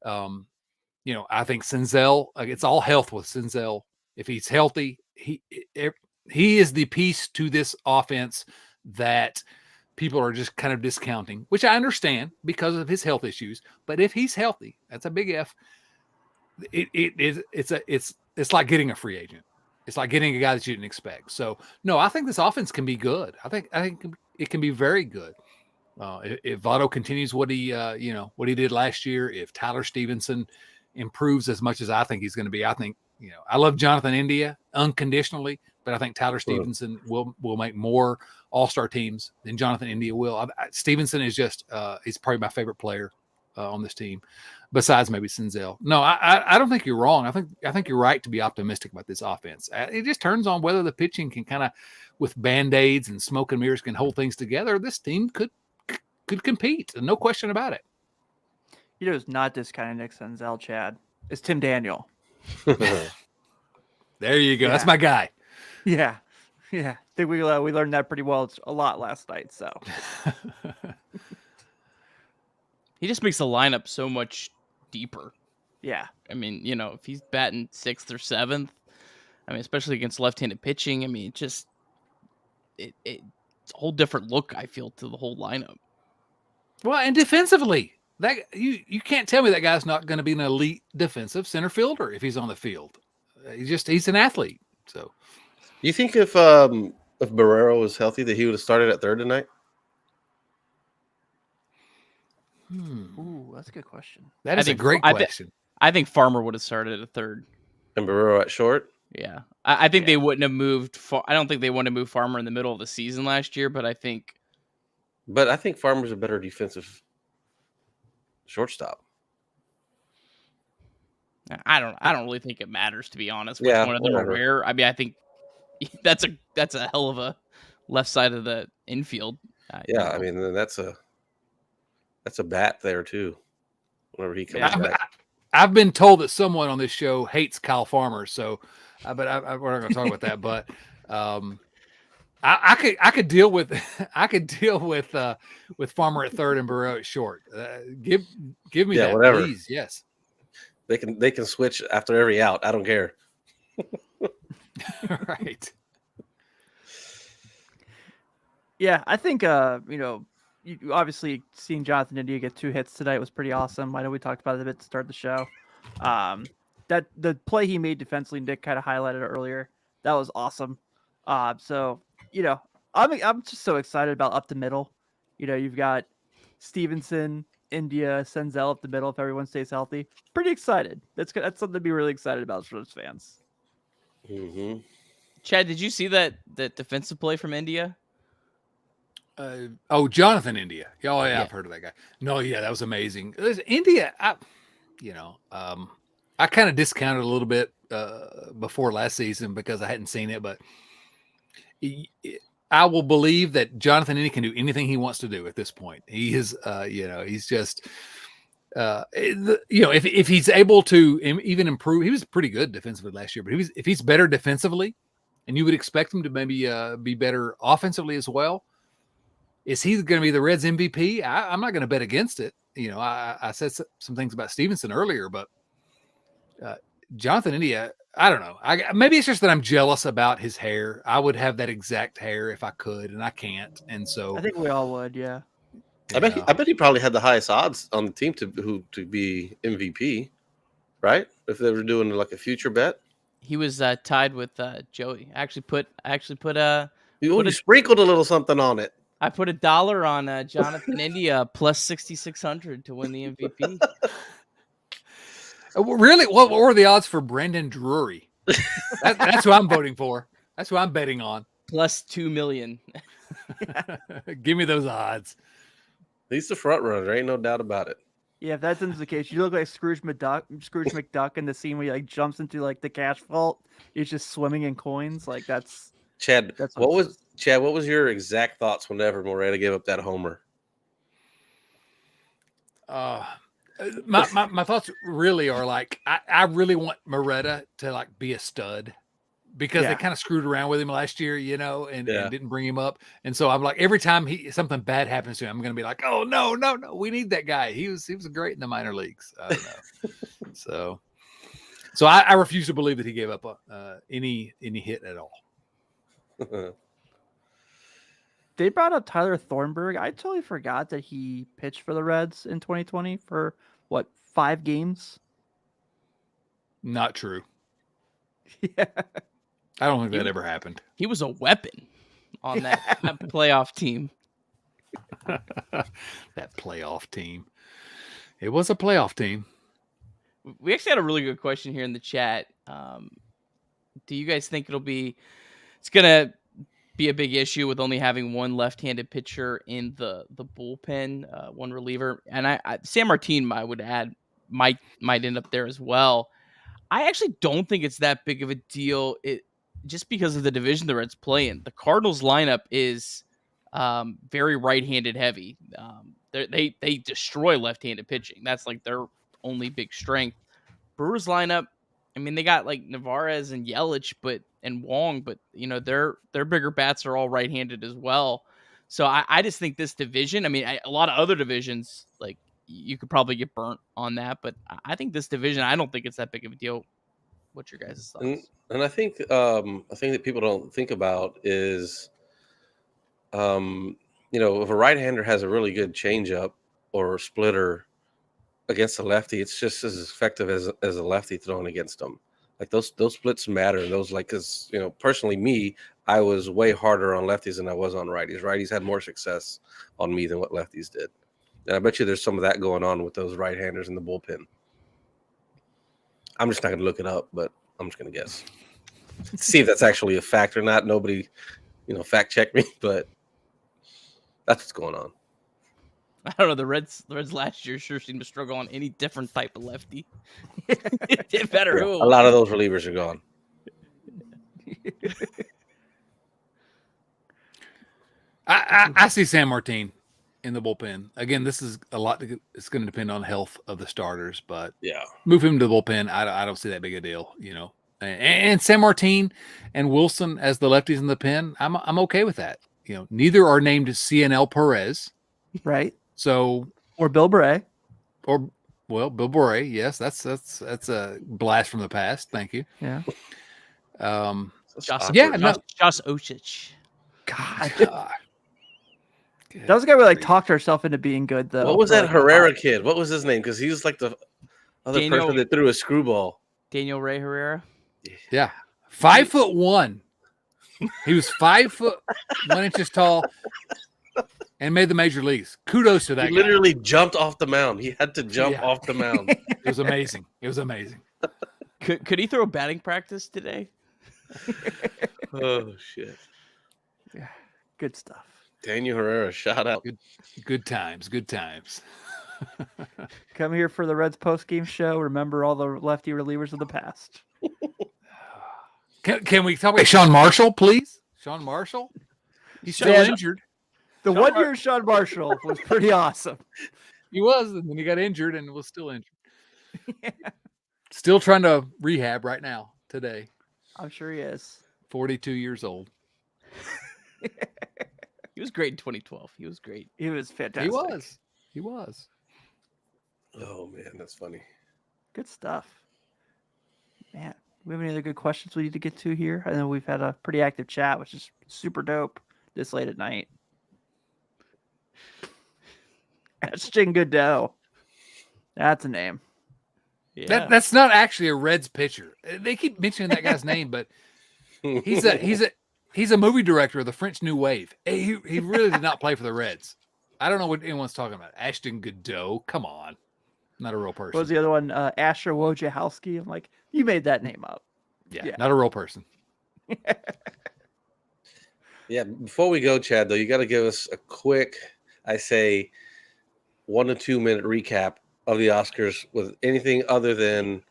I think Senzel, it's all health with Senzel. If he's healthy, he is the piece to this offense that people are just kind of discounting, which I understand because of his health issues. But if he's healthy, that's a big F. It's like getting a free agent. It's like getting a guy that you didn't expect. So no, I think this offense can be good. I think it can be very good. If Votto continues what he did last year, if Tyler Stevenson improves as much as I think he's going to be, I think, I love Jonathan India unconditionally, but I think Tyler Stevenson will make more all-star teams than Jonathan India will. Stevenson is just he's probably my favorite player on this team, besides maybe Senzel. No, I don't think you're wrong. I think you're right to be optimistic about this offense. It just turns on whether the pitching can kind of, with Band-Aids and smoke and mirrors, can hold things together. This team could compete, and no question about it. You know who's not discounting Nick Senzel, Chad? It's Tim Daniel. There you go. Yeah. That's my guy. Yeah. Yeah. I think we learned that pretty well a lot last night. So he just makes the lineup so much deeper. Yeah. I mean, if he's batting 6th or 7th, I mean, especially against left-handed pitching, I mean, it's a whole different look, I feel, to the whole lineup. Well, and defensively, that you can't tell me that guy's not going to be an elite defensive center fielder if he's on the field. He's an athlete. So, you think if Barrero was healthy, that he would have started at third tonight? Ooh, that's a good question. That is a great question. I think Farmer would have started at third. And Barrero at short? Yeah. I think they wouldn't have moved. I don't think they wanted to move Farmer in the middle of the season last year, but I think Farmer's a better defensive shortstop. I don't really think it matters, to be honest, which one of them are where. I mean, I think that's a hell of a left side of the infield. I mean, that's a bat there too. Whenever he comes back. I've been told that someone on this show hates Kyle Farmer, so but we're not going to talk about that. But I could deal with with Farmer at third and Barrero at short. Give me that, whatever. Please. Yes, they can switch after every out. I don't care. Right. Yeah, I think you obviously seeing Jonathan India get 2 hits tonight was pretty awesome. I know we talked about it a bit to start the show. That the play he made defensively, Nick kind of highlighted it earlier. That was awesome. So I'm just so excited about up the middle. You've got Stevenson, India, Senzel up the middle if everyone stays healthy. Pretty excited. That's something to be really excited about for those fans. Mm-hmm. Chad, did you see that defensive play from India? Jonathan India. Oh yeah, I've heard of that guy. No, yeah, that was amazing. India, I kind of discounted a little bit before last season because I hadn't seen it, but I will believe that Jonathan India can do anything he wants to do at this point. He is, he's just, if he's able to even improve, he was pretty good defensively last year, but if he's better defensively, and you would expect him to maybe be better offensively as well. Is he going to be the Reds MVP? I'm not going to bet against it. I said some things about Stevenson earlier, but Jonathan India, I don't know. Maybe it's just that I'm jealous about his hair. I would have that exact hair if I could, and I can't. And so I think we all would, yeah. I bet he probably had the highest odds on the team to be MVP, right? If they were doing like a future bet, he was tied with Joey. I actually put you sprinkled a little something on it. I put $1 on Jonathan India plus 6,600 to win the MVP. Really? What were the odds for Brandon Drury? That's who I'm voting for. That's who I'm betting on. Plus 2 million. Give me those odds. He's the front runner. There ain't no doubt about it. Yeah, if that's the case, you look like Scrooge McDuck in the scene where he jumps into the cash vault. He's just swimming in coins. That's Chad. What was your exact thoughts whenever Moreta gave up that homer? My thoughts really are I really want Moreta to be a stud because they kind of screwed around with him last year, and didn't bring him up. And so I'm like, every time something bad happens to him, I'm going to be like, oh no, we need that guy. He was great in the minor leagues. I don't know. so I refuse to believe that he gave up any hit at all. They brought up Tyler Thornburg. I totally forgot that he pitched for the Reds in 2020 for 5 games? Not true. Yeah. I don't think that ever happened. He was a weapon on that playoff team. That playoff team. It was a playoff team. We actually had a really good question here in the chat. Do you guys think it's going to be a big issue with only having one left-handed pitcher in the bullpen, one reliever? And San Martin, I would add, might end up there as well. I actually don't think it's that big of a deal. Just because of the division the Reds play in. The Cardinals lineup is very right-handed heavy. they destroy left-handed pitching. That's like their only big strength. Brewers lineup, I mean, they got like Navarez and Yelich, and Wong, but their bigger bats are all right-handed as well. So I just think this division, I mean, a lot of other divisions, like you could probably get burnt on that, but I think this division, I don't think it's that big of a deal. What's your guys' thoughts? And I think that people don't think about is, if a right-hander has a really good changeup or splitter against a lefty, it's just as effective as a lefty throwing against them. Like those splits matter. And those, like, because personally, me, I was way harder on lefties than I was on righties. Righties had more success on me than what lefties did. And I bet you there's some of that going on with those right-handers in the bullpen. I'm just not going to look it up, but I'm just going to guess. See if that's actually a fact or not. Nobody, fact check me, but that's what's going on. I don't know. The Reds last year sure seemed to struggle on any different type of lefty. It better who. A lot of those relievers are gone. I see San Martin in the bullpen. Again, this is a lot. It's going to depend on the health of the starters, but move him to the bullpen. I don't see that big a deal, And San Martin and Wilson as the lefties in the pen, I'm okay with that. Neither are named CNL Perez, right? So or Bill Bray, Bill Bray. Yes, that's a blast from the past. Thank you. Yeah. Josh Osich. God. That was a guy we talked herself into being good though. What was that Herrera kid? What was his name? Because he was like the other person that threw a screwball. Daniel Ray Herrera. Yeah, 5'1". He was 5'1" tall, and made the major leagues. Kudos to that guy. He literally jumped off the mound. He had to jump off the mound. It was amazing. Could he throw batting practice today? Oh shit! Yeah, good stuff. Daniel Herrera, shout out. Good times. Come here for the Reds post-game show. Remember all the lefty relievers of the past. Can we talk about Sean Marshall, please? Sean Marshall? He's still injured. The 1 year Sean Marshall was pretty awesome. He was, and then he got injured and was still injured. Still trying to rehab right now, today. I'm sure he is. 42 years old. He was great in 2012. He was great. He was fantastic. He was. Oh, man, that's funny. Good stuff. Man, do we have any other good questions we need to get to here? I know we've had a pretty active chat, which is super dope this late at night. Ashton Godot. That's a name. Yeah. That's not actually a Reds pitcher. They keep mentioning that guy's name, but he's a movie director of the French New Wave. He really did not play for the Reds. I don't know what anyone's talking about. Ashton Godot. Come on. Not a real person. What was the other one? Asher Wojciechowski. I'm like, you made that name up. Yeah. Not a real person. Yeah. Before we go, Chad, though, you got to give us a quick, I say, 1 to 2 minute recap of the Oscars with anything other than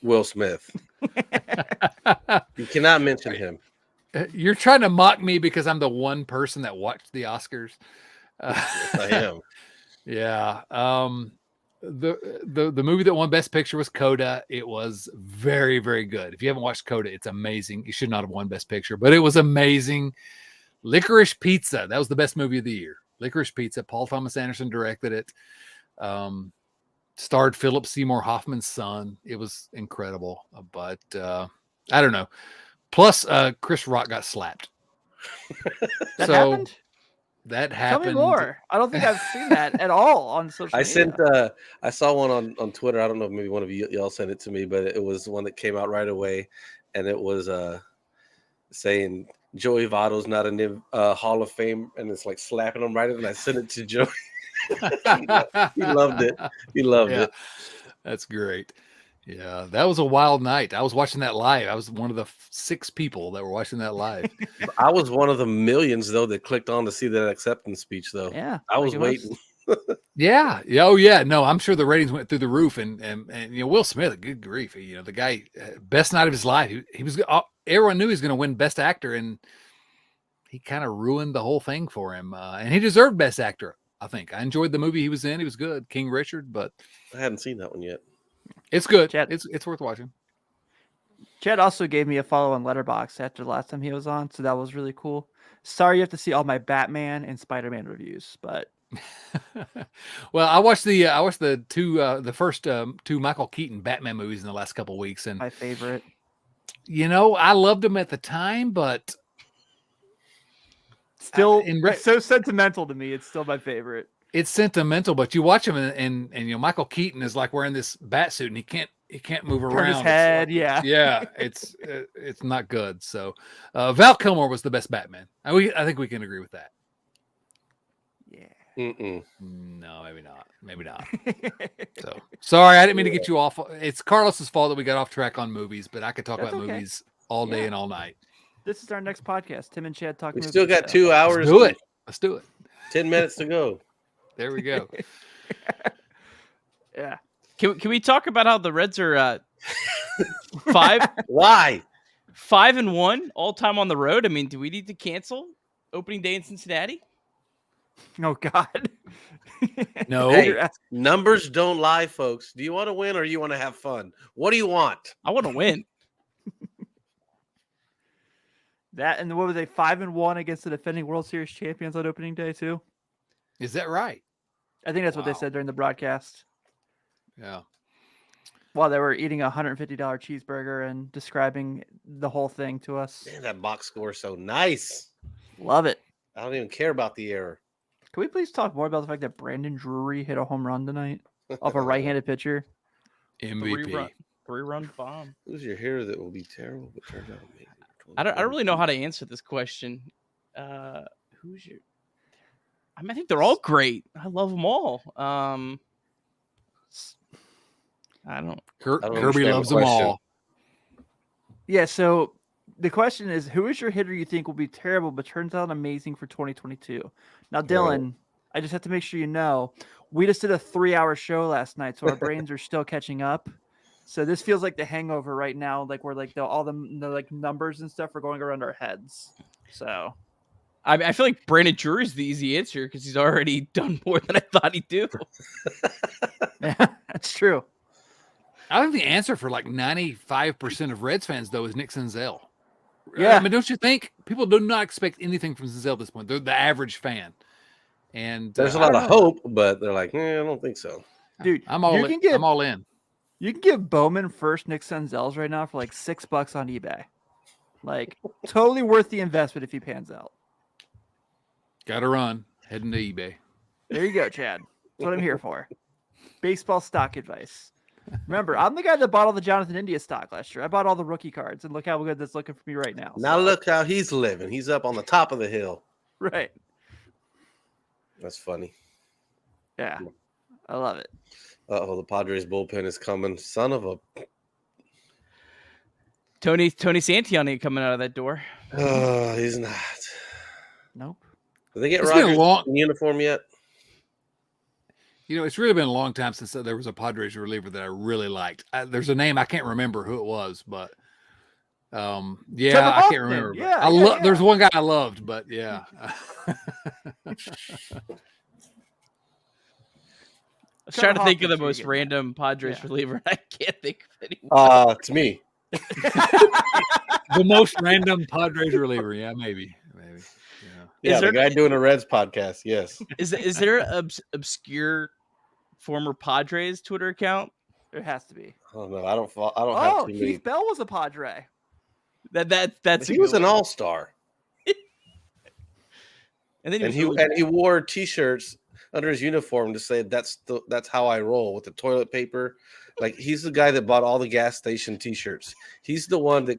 Will Smith. You cannot mention him. You're trying to mock me because I'm the one person that watched the Oscars. Yes, I am. Yeah. The movie that won Best Picture was Coda. It was very, very good. If you haven't watched Coda, it's amazing. You should not have won Best Picture, but it was amazing. Licorice Pizza. That was the best movie of the year. Licorice Pizza. Paul Thomas Anderson directed it. Starred Philip Seymour Hoffman's son. It was incredible. But I don't know. Plus, Chris Rock got slapped. That happened? That happened. Tell me more. I don't think I've seen that at all on social media. I saw one on Twitter. I don't know if maybe one of y'all sent it to me, but it was one that came out right away. And it was saying Joey Votto's not in the Hall of Fame. And it's like slapping him right. And I sent it to Joey. He loved it. He loved it. That's great. Yeah, that was a wild night. I was watching that live. I was one of the 6 people that were watching that live. I was one of the millions, though, that clicked on to see that acceptance speech, though. Yeah. I was waiting. Yeah. Oh, yeah. No, I'm sure the ratings went through the roof. And Will Smith, good grief. The guy, best night of his life. He was. Everyone knew he was going to win Best Actor, and he kind of ruined the whole thing for him. And he deserved Best Actor. I think I enjoyed the movie he was in. He was good, King Richard, but I hadn't seen that one yet. it's good. Chad, it's worth watching. Chad also gave me a follow on Letterboxd after the last time he was on, so that was really cool. Sorry you have to see all my Batman and Spider-Man reviews, but Well, I watched the first two Michael Keaton Batman movies in the last couple of weeks, and my favorite. I loved them at the time, but Still, it's so sentimental to me. It's still my favorite. It's sentimental, but you watch him and Michael Keaton is like wearing this bat suit and he can't move Turn around. his head, it's not good. So Val Kilmer was the best Batman. I think we can agree with that. Yeah. Mm-mm. No, maybe not. So sorry, I didn't mean to get you off. It's Carlos's fault that we got off track on movies, but I could talk about movies all day and all night. This is our next podcast. Tim and Chad talk. We still got 2 hours. Let's do it. 10 minutes to go. There we go. Yeah. Can we talk about how the Reds are 5? Why? 5-1 all time on the road. I mean, do we need to cancel opening day in Cincinnati? Oh God. No. Hey, numbers don't lie, folks. Do you want to win or you want to have fun? What do you want? I want to win. That and what were they 5-1 against the defending World Series champions on opening day too? Is that right? I think that's what they said during the broadcast. Yeah. While they were eating a $150 cheeseburger and describing the whole thing to us. Man, that box score is so nice. Love it. I don't even care about the error. Can we please talk more about the fact that Brandon Drury hit a home run tonight off a right-handed pitcher? MVP. Three-run bomb. Who's your hero that will be terrible but turns out amazing? I don't really know how to answer this question. Who's your? I think they're all great. I love them all. I don't. Kirby loves them all. Yeah. So the question is, who is your hitter you think will be terrible but turns out amazing for 2022? Now, Dylan, I just have to make sure you know, we just did a 3-hour show last night, so our brains are still catching up. So this feels like the hangover right now, like we're like all the like numbers and stuff are going around our heads. So I feel like Brandon Drury is the easy answer because he's already done more than I thought he'd do. Yeah, that's true. I think the answer for like 95% of Reds fans though is Nick Senzel. Yeah, I mean, don't you think people do not expect anything from Senzel at this point? They're the average fan, and there's a lot of hope, but they're like, I don't think so, dude. I'm all in. You can get Bowman first Nick Senzel's right now for like $6 on eBay. Like totally worth the investment if he pans out. Got to run. Heading to eBay. There you go, Chad. That's what I'm here for. Baseball stock advice. Remember, I'm the guy that bought all the Jonathan India stock last year. I bought all the rookie cards, and look how good that's looking for me right now. Now look how he's living. He's up on the top of the hill. Right. That's funny. Yeah. I love it. The Padres bullpen is coming. Son of a... Tony Santiani coming out of that door. Oh, he's not. Nope. Did they get Rogers in uniform yet? It's really been a long time since there was a Padres reliever that I really liked. There's a name I can't remember who it was, but I can't remember. Yeah, There's one guy I loved, but yeah. I was trying to think of the most random Padres reliever. I can't think of anyone. It's me. The most random Padres reliever. Yeah, maybe. Yeah, the guy doing a Reds podcast. Yes. Is there an obscure former Padres Twitter account? There has to be. I don't know. I don't have too many. Keith Bell was a Padre. He was an all-star. and then he wore T-shirts under his uniform to say that's how I roll with the toilet paper. Like he's the guy that bought all the gas station T-shirts. He's the one that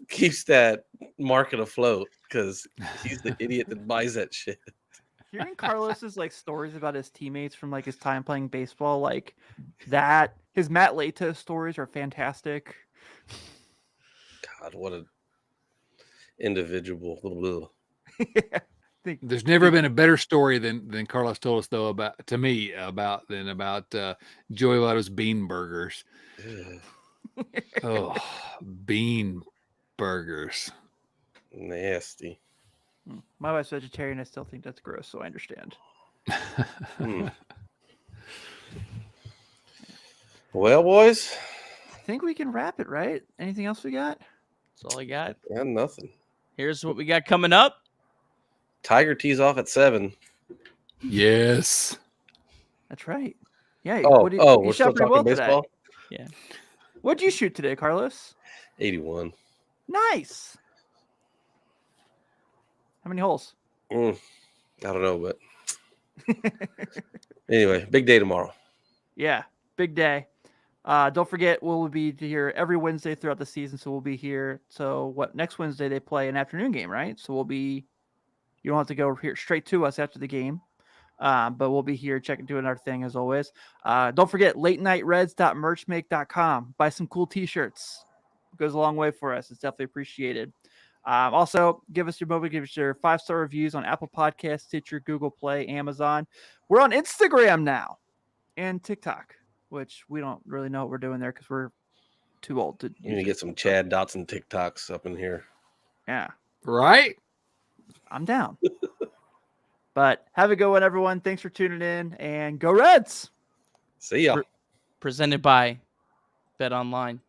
keeps that market afloat because he's the idiot that buys that shit. Hearing Carlos's like stories about his teammates from like his time playing baseball, like that, his Matt Latos stories are fantastic. God, what an individual. Yeah. There's never been a better story than Carlos told us though about Joey Votto's bean burgers. Oh, bean burgers. Nasty. My wife's vegetarian. I still think that's gross, so I understand. Well, boys, I think we can wrap it, right? Anything else we got? That's all I got. Yeah, nothing. Here's what we got coming up. Tiger tees off at 7. Yes. That's right. Yeah. We're still talking baseball? Today. Yeah. What'd you shoot today, Carlos? 81. Nice. How many holes? I don't know, but anyway, big day tomorrow. Yeah, big day. Don't forget, we'll be here every Wednesday throughout the season. So we'll be here. So next Wednesday they play an afternoon game, right? So you don't have to go here straight to us after the game. But we'll be here doing our thing as always. Don't forget latenighreds.merchmake.com. Buy some cool t-shirts. It goes a long way for us. It's definitely appreciated. Also, give us your 5-star reviews on Apple Podcasts, Stitcher, Google Play, Amazon. We're on Instagram now and TikTok, which we don't really know what we're doing there because we're too old to. You need to get some Chad Dotson TikToks up in here. Yeah. Right? I'm down. But have a good one, everyone. Thanks for tuning in, and go Reds. See ya. Presented by Bet Online.